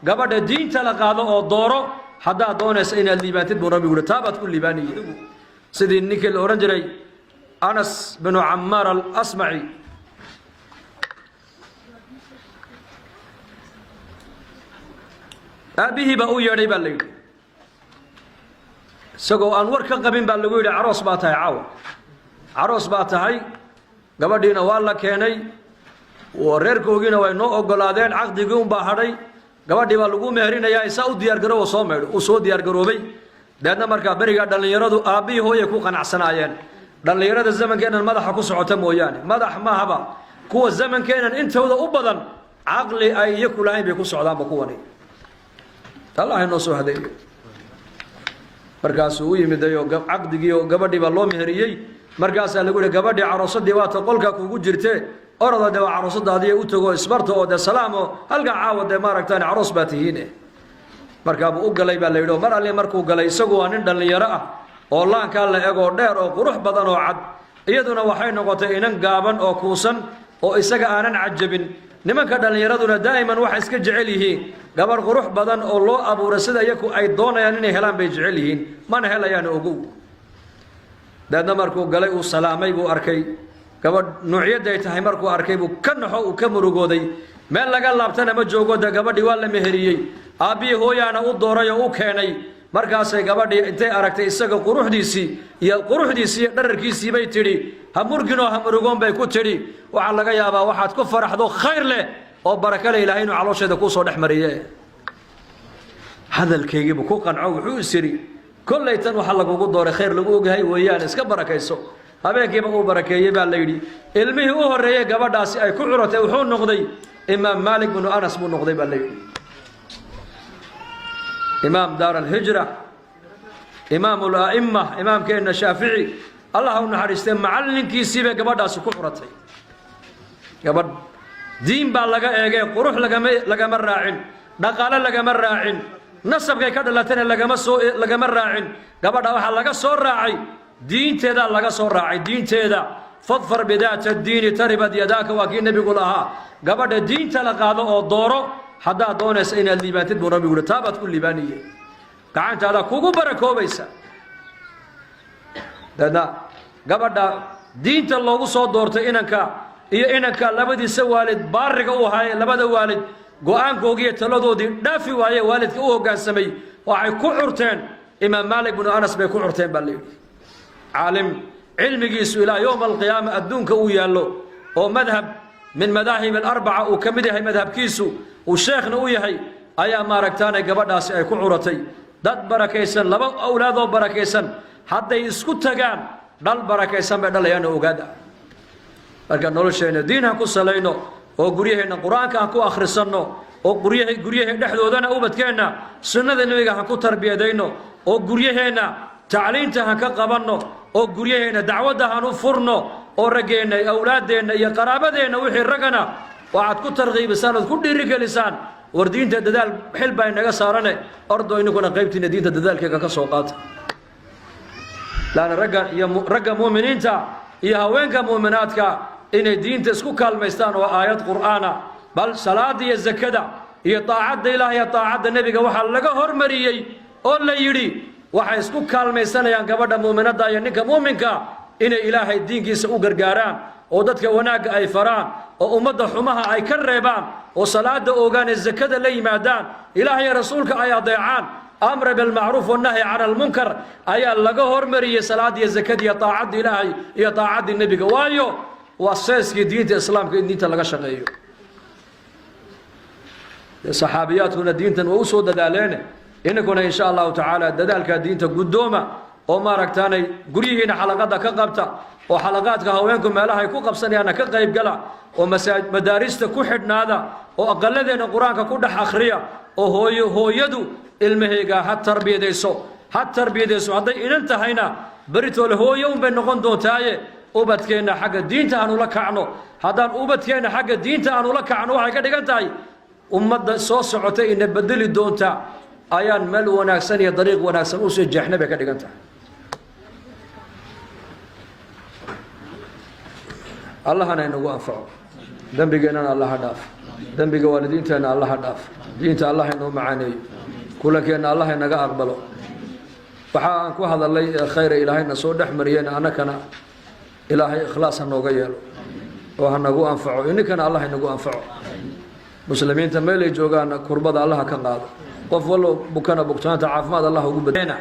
قبل الدين تلقى هذا الدورة حدا دونس إن الليبان تدبر ربي ورتابت كل ليباني سيدي النيكل أورنجري أنس بن عمار الأصمعي أبيه بأو يري بالليل سقو أنور كقبين بالليل عروس باتها عاو عروس باتها قبل دينا والله كيني وريركوغينا وينو أقولادين عقد يقوم بحري قبل دي باللقو مهرين يا إساء ديار قرو صومر وصو ديار قروبي لأن مركب بريقة دل يردو أبيه هو يكون قناع سنايان دل يرد الزمن كان المدح كوس عتمو يعني مدح ما هبا كو الزمن كان أنت وذا أبدا عقلي أي يكون لعين بيكوس عدام بكوني الله ينصو هذي مركز سوي مديو عقد جيو قبل دي بالله مهريي مركز اللي يقول قبل دي عروس دي واتقولك كوجو جرته أرض دوا عروس هذه أوتوا إسبرتوا وده سلامه هلقى عاود ده مارك تاني عروس باتهينه مركب أوجلي بالليلو مر عليه مركو جلي سجوا عند اللي يراه والله كان له أجور دير أو قروح بدن أو عد يدنا وحين نقطة إنن جابن أو كوسن أو إسجا أنا عجبن نما كذا اللي يردنا دائما واحد كجعله قبل قروح بدن الله أبو رسول يكو أيضون يعني هلام بيجعلهن ما نهلا يعني أجو ده مركو جلي والسلامي بو أركي قبل نوعية ده تهمركو أركيبو كنحو وكمرو جودي ما لقى لابتنا مجوجو ده قبل دي ولا مهريي أبي هو يعني أودورا يا أوكاني مركز قبل دي أنت أركت إسقى قروح ديسي يا قروح ديسي دركيسي بيتري همرجنو همرجون بيكوتري وعلى جيابا واحد كفر حدو خير له أو بركة له إلهين على شيء ده كوسو نحمريه هذا الكيجي بكوكان عو حوسري كل يتن وحلق وجود دور خير لقوه هاي ويان إسكا بركة يسوع هبيك يبقى بركة يبقى الليلي المه هو الرئي قبل داسي أي كعرة وحون نقضي إمام مالك بن أنس بن نقضي بالليل إمام دار الهجرة إمام الأئمة إمام كأن الشافعي الله نحرستين معلن كيسيبه قبل داسي كعرتي قبل دين باللقاء إيجي قروح لقى مراعين نقال لقى مراعين نصب كي كذا لاتين لقى مراعين قبل داسي لقى صور راعي دين تدا لقى صور راعي دين تدا فضفر بداية الدين تربت يداك وكي النبي يقول لها قبل الدين تلقى هذا الدورة حدا دونس إن الليبان تدبر ربي ورتابت كل ليبانية كعنت هذا كوكو بركو بيسا ده قبل دين تلقى صور دورت إنك لبدي سوالد بارك أوهاي لبدا والد قوان كوكية تلقى دين دافي وهاي والد كأوه قان سمي وعي كعرتين إمام مالك بن أنس بي كعرتين بالليل عالم علم جيسو إلى يوم القيامة أدونك ويالله ومذهب من مذاهب الأربعة وكمده مذهب كيسو والشيخنا ويهي أيا ما ركتاني قبل ناس أي كعرتي داد بركيسن لبا أولاده بركيسن حتى يسكت كان دل بركيسن بدل يعني وقادا لكن نقول شيء دينها كسلينو وقريه إن القرآن كان كو آخر السنة وقريه نحن ودنا أوبت كنا سنة النبي كان كو تربية دينو وقريه هنا تعليمتها كقبلنا وقريه هنا دعوتها نفرنا ورجينا أولادنا يا قرابتنا وحي رجنا وعد كو ترغيب سنة كل رجال لسان وردين تدال حل بين صارنا أرضو إنكم قيبتنا دين تدال كسوقات لأن رجع مؤمنين تا يا وينك مؤمناتك إن الدين تسكو كالمستان وآيات قرآن بل صلاة الزكاة هي طاعة الله هي طاعة النبي وحال لقى هرمريي أولا يري waxay isku kaalmaysanayaan gabadha muuminada iyo ninka muuminka in ilaahay diinkiisa u gargaaraan oo dadka wanaaga ay faraan oo ummadda xumaha ay ka reebaan oo salaada oogaan zakada la yimaadaan ilaahay rasuulka ay adeecaan amr bil ma'ruf wa nahy 'anil munkar ayaa laga hormariyay salaada iyo zakada iyo taacada ilaahay iyo taacada nabiga waayo wasaaskii diinta islaamka in diinta laga shaqeeyo saxaabiyaadkuna diintan waa u soo dadaaleen إنكم إن شاء الله تعالى دلالك الدين تقدوما وما ركتاني قريهنا حلقات كقبتا وحلقات كهوينكم مالها يكون قبصني أنا كقيب قلع ومدارس كحد هذا وأقلدنا القرآن ككل حخرية وهو يدو المهيجا حتى تربية ديسو حتى تربية ديسو هذا إن انتهينا بريتو له يوم بين نقندو تاي وبتكينا حق الدين تانو لك عنه هذا وبتكينا حق الدين تانو لك عنه هاي كده قنتاي أمد صوص عتين بدل الدون تا أيان مل وناكسن يا طريق وناكسن وسجحنا بك دقنتا الله أنا إنه وافع ذنبي جينا الله داف ذنبك والدينتنا الله داف دينت الله إنه معاني كل كأن الله إنك أقبله وحان كو هذا الله خير إلهي نسود حمرينا أنا كان إلهي إخلاصا نوغير وهنقو أنفعه إنك أنا الله إنقو أنفعه مسلمين تميلي جوغانا كربض الله كان قاضي قف والله بكنا بكتان تعافماد الله وقبدنا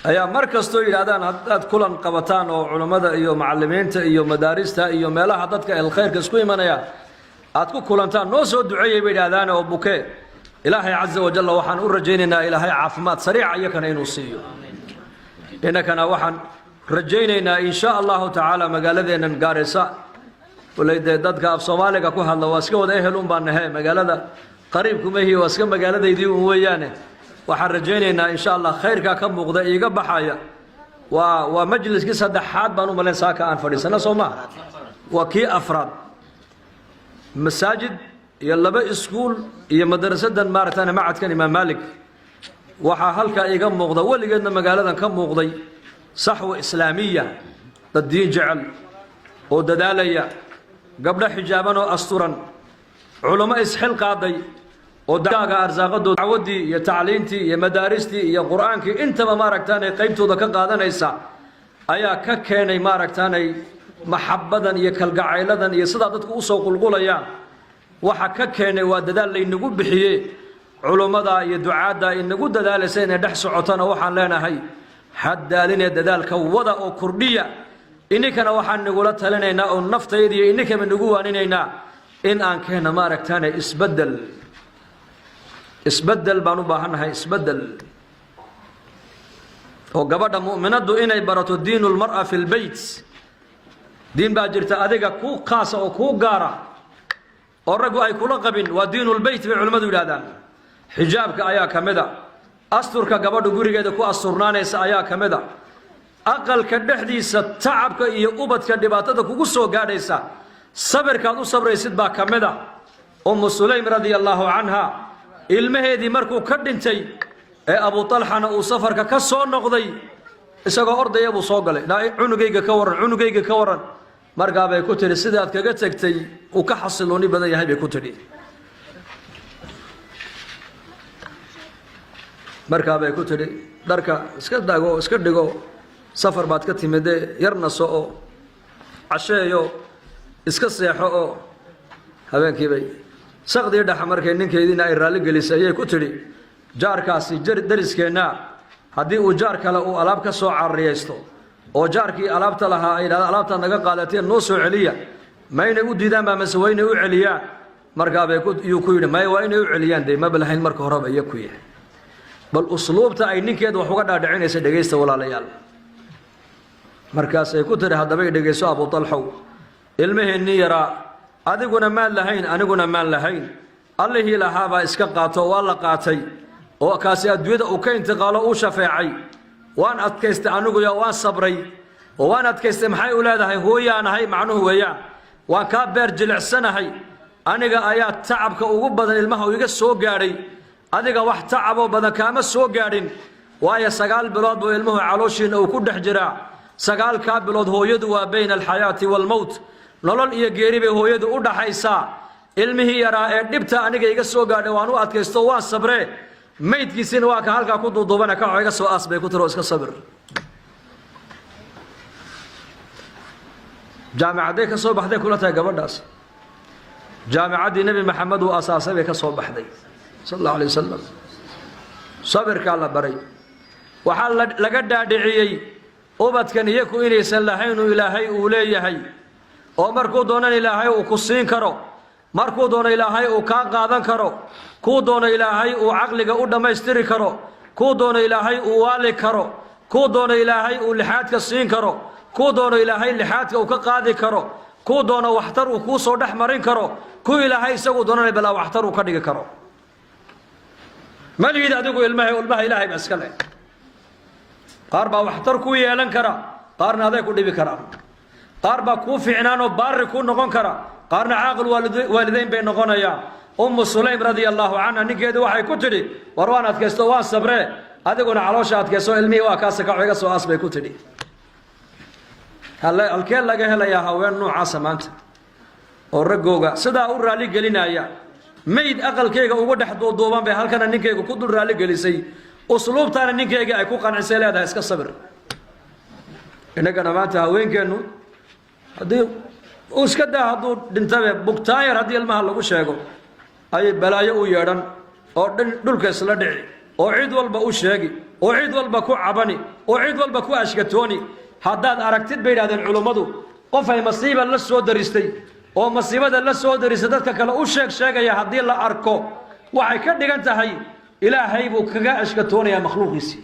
ayaa markasto yiraahdaan haddaad kulan qabataan oo culimada iyo macallimiinta iyo madaarista iyo meelaha dadka khayrka isku imanaya aad ku kulantaan noo soo duceeyay bay yiraahdaan oo buke ilaahay azza wa jalla waxaan u rajaynaynaa ilaahay caafimaad sariic ayakana inuu siiyo inakana waxaan rajaynaynaa insha Allah ta'ala magaaladeena Gaarisa walaydee dadka af Soomaaliga ku hadla waa iska wada ehel un baan nahay magaalada qariibkuma hiyo waa iska magaaladeedii u weeyaane waxaan rajaynaynaa insha Allah khayrka ka muuqda iiga baxaya waa majliskii saddexaad baan u maleyn saaka aan fadhiisana Soomaa waa kii afraad masaajid iyo laba iskuul iyo madrasadan maartaan macadkan Imaam Malik waxa halka iiga muuqda waligeedna magaaladan ka muuqday saxwa islaamiya dad diin jecel oo dadaalaya gabdha xijaaban oo asturan culimo isxil qaaday oo daaga arsaaqadooda dacwadii iyo tacliintii iyo madaaristii iyo quraankii intaba maaragtaanay qaybtooda ka qaadanaysa ayaa ka keenay maaragtaanay maxabbadan iyo kalgacayladan iyo sida dadku u soo qulqulayaan waxa ka keenay waa dadaal laynagu bixiyay culimada iyo ducaada inagu dadaalaysa inay dhex socotana waxaan leenahay haddaalinay dadaalka wada oo kordhiya inikana waxaan nagula talinaynaa oo naftayda iyo inikaba nagu waaninaynaa in aan keena maaragtaanay isbedel baan u baahanahay isbedel oo gabadha mu'minadu inay barato diinul mar'a fil bayt diin baa jirta adiga ku qaasa oo ku gaara oo rag ay kula qabin waa diinul bayt bay culimadu yiraahdaan xijaabka ayaa kamida asturka gabadha gurigeeda ku asturnaanaysa ayaa kamida aqalka dhexdiisa tacabka iyo ubadka dhibaatada kugu soo gaadhaysa sabirkaad u sabraysid baa kamida Sulaym radiyallahu anha ilmaheedii markuu ka dhintay ee Abu Talhana uu safarka ka soo noqday isagoo ordaya buu soo galay cunugayga ka waran markaa bay ku tiri sidaad kaga tagtay uu ka xasilooni badan yahay bay ku tiri markaa bay ku tiri dharka iska daago iska dhigo safar baad ka timide yarna soo casheeyo iska seexo oo habeenkii bay saqdi dhaxa markay ninkeedina ay raali gelisay ay ku tiri jaarkaasi dariskeena hadii uu jaar kale uu alaab ka soo carriyaysto oo jaarkii alaabta lahaa ay alaabta naga qaadateen noo soo celiya mayna u diidaan baa masawayna u celiyaan markaa bay ku yiri may waa inay u celiyaan day ma balahayn marka horeba ay ku yahay bal usluubta ay ninkeed wax uga dhaadhicinaysa dhageysta walaalayaal markaas ay ku tiri hadaba dhageyso Abu Talha ilmaheenni yara adiguna maan lahayn aniguna maan lahayn Allahi lahaaba iska qaato waa la qaatay oo kaasi adduunyada uu ka intiqaalo uu shafeecay waan adkaystay anigu yaa waan sabray oo waan adkaystay maxay u leedahay hooyaanahay macnuhu weeyaan waan ka beer jilicsanahay aniga ayaa tacabka ugu badan ilmaha iga soo gaaray adiga wax tacab oo badan kaama soo gaadhin waayo 9 bilood buu ilmuhu calooshiina uu ku dhex jiraa 9 ka bilood hooyadu waa bayna alxayaati wal mawt nolol iyo geeri bay hooyadu u dhaxaysaa ilmihii yaraa ee dhibta aniga iga soo gaadhay waan u adkaysto waan sabree maydkiisina waa ka halka ku duudubana ka iga soo asbay ku tiro iska sabir jaamacadee ka soo baxday kula tahay gabadhaas jaamacadii nabi maxamed uu asaasay bay ka soo baxday sallallahu alayhi wasallam sabirka la baray waxa laga dhaadhiciyay ubadkan iyagu inaysan lahayn ilaahay uu leeyahay oo markuu doonan ilaahay uu ku siin karo markuu doono ilaahay uu ka qaadan karo ku doono ilaahay uu aqliga u dhameystiri karo ku doono ilaahay uu waali karo ku doono ilaahay uu lixaadka siin karo ku doono ilaahay lixaadka uu ka qaadi karo ku doono waxtar uu ku soo dhaxmarin karo ku ilaahay isagu doonay bala waxtar uu ka dhigi karo maliyid adigu ilmaha ilaahay bas kale qaar baa waxtar ku yeelan kara qaarna aday ku dhibi kara qaar baa ku fiicnaan oo baari ku noqon kara qaarna caaqil waalideyn bay noqonayaan Sulaym radiyallahu anha ninkeedu waxay ku tiri war waan adkaysto waan sabree adiguna caloosha adkayso ilmihii waa kaas ka iga soo asbay ku tiri halkeen laga helayaa haween noocaas maanta ورجوجا صدا ورالي قلنا يا ميد أقل كيجا وقدح دوبان بهال كان نكيجا كدر رالي قليسي أسلوب تاني نكيجا يكون عن سلة هذا إسك الصبر إنك أنا ما تهوين كأنه هذي وسكده هذو دنتبه بكتاير هذي المحل وش يقول أي بلايا ويران أو دول كسل دعي أو عيد والبقوش يجي أو عيد والبقو عباني أو عيد والبقو أشكتوني هذا أركتد بين هذا العلماء قفة مصيبة للسود درستي أو مصيبة للسود درستك كلا وشك شيء يا هذي الله أركو وعكر دي أنت هاي إلهي بوكجا أشكتوني يا مخلوق يسي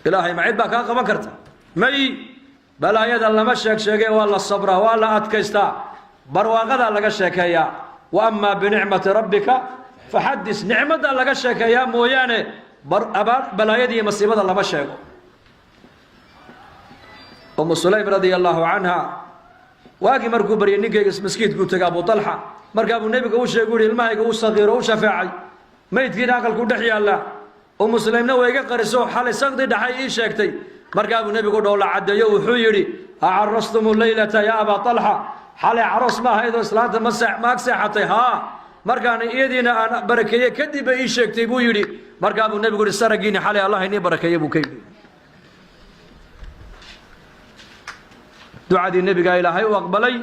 إلهي معيد بك أقا بكرت ماي بلا يد الله مشك شيء والله الصبر والله أتكيستا برواقدا لك الشيكيا وأما بنعمة ربك فحدث نعمة لك الشيكيا مويانه بلا يدي مصيبة الله مشك أم سليم رضي الله عنها واقي مركو بري نيكي مسكيت قلت أبو طلحة مركب النبي قوش يقول الماء قوش صغير وش شفاعي ما يتكين عقل كل دحيا الله أم سليم نوى قرسو حال سقدي دحي إيش شكتي مركب النبي قول الله عد يو حيري أعرستم الليلة يا أبا طلحة حال عرس ما هيدا صلاة مسح ما حتى ها مركان إيدينا أنا بركية كدي بإيش شكتي بو يري مركب النبي قول السرقيني حال الله إني بركية بو كيف دعاء النبي قال إلهي وأقبلي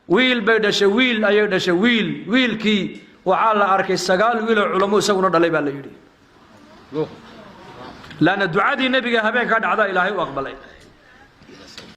ويل بيدش ويل أيدش ويل كي وعلى أرك السجال ويل علماء سوون دليل بالله يري لأن دعاء النبي قال هبين كان عدا إلهي وأقبلي